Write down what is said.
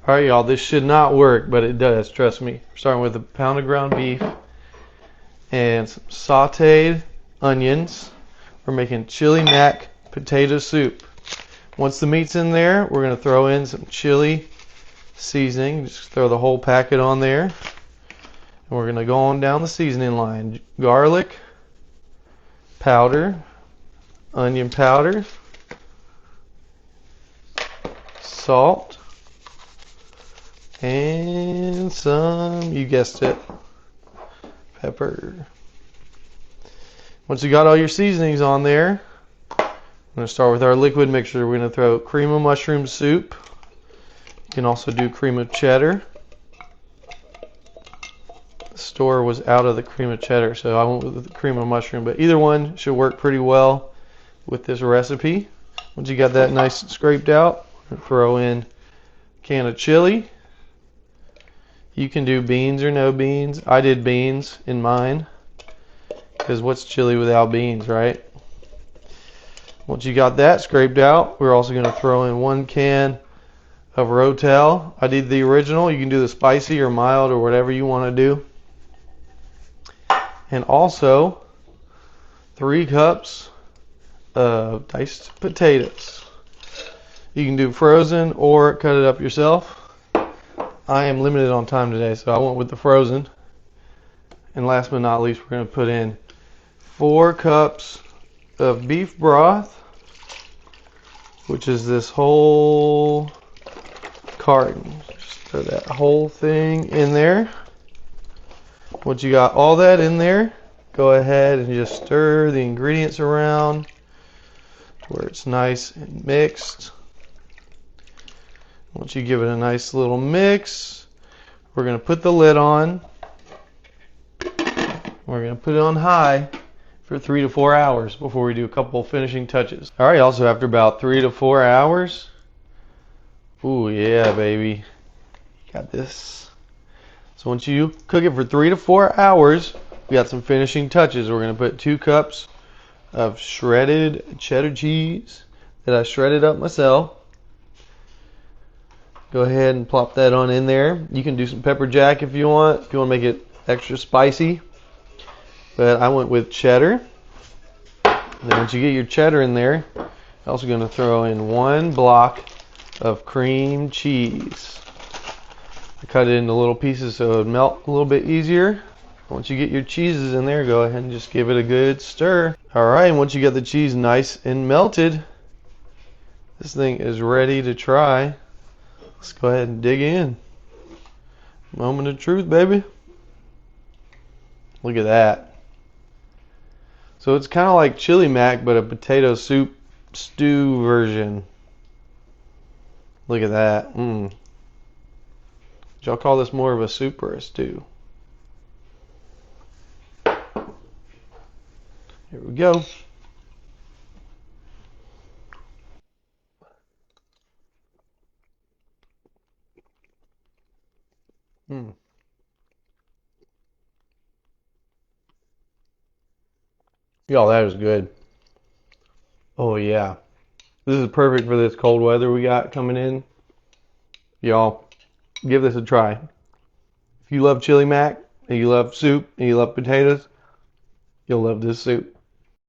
All right, y'all, this should not work, but it does, trust me. We're starting with a pound of ground beef and some sauteed onions. We're making chili mac potato soup. Once the meat's in there, we're going to throw in some chili seasoning. Just throw the whole packet on there. And we're going to go on down the seasoning line. Garlic powder, onion powder, salt, and some, you guessed it, pepper. Once you got all your seasonings on there, I'm going to start with our liquid mixture. We're going to throw cream of mushroom soup. You can also do cream of cheddar. The store was out of the cream of cheddar, so I went with the cream of mushroom, but either one should work pretty well with this recipe. Once you got that nice and scraped out, throw in a can of chili. You can do beans or no beans. I did beans in mine, because what's chili without beans, right? Once you got that scraped out, we're also going to throw in 1 can of Rotel. I did the original. You can do the spicy or mild or whatever you want to do. And also 3 cups of diced potatoes. You can do frozen or cut it up yourself. I am limited on time today, so I went with the frozen. And last but not least, we're going to put in 4 cups of beef broth, which is this whole carton. Just throw that whole thing in there. Once you got all that in there, go ahead and just stir the ingredients around to where it's nice and mixed. Once you give it a nice little mix, we're going to put the lid on. We're going to put it on high for 3 to 4 hours before we do a couple finishing touches. All right, also after about 3 to 4 hours, ooh yeah, baby, you got this. So once you cook it for 3 to 4 hours, we got some finishing touches. We're going to put 2 cups of shredded cheddar cheese that I shredded up myself. Go ahead and plop that on in there. You can do some pepper jack if you want to make it extra spicy. But I went with cheddar. And then once you get your cheddar in there, I'm also going to throw in 1 block of cream cheese. I cut it into little pieces so it would melt a little bit easier. Once you get your cheeses in there, go ahead and just give it a good stir. Alright, once you get the cheese nice and melted, this thing is ready to try. Let's go ahead and dig in. Moment of truth, baby. Look at that. So it's kind of like chili mac, but a potato soup stew version. Look at that. Would y'all call this more of a soup or a stew? Here we go. Y'all, that is good. Oh yeah. This is perfect for this cold weather we got coming in. Y'all, give this a try. If you love chili mac, and you love soup, and you love potatoes, you'll love this soup.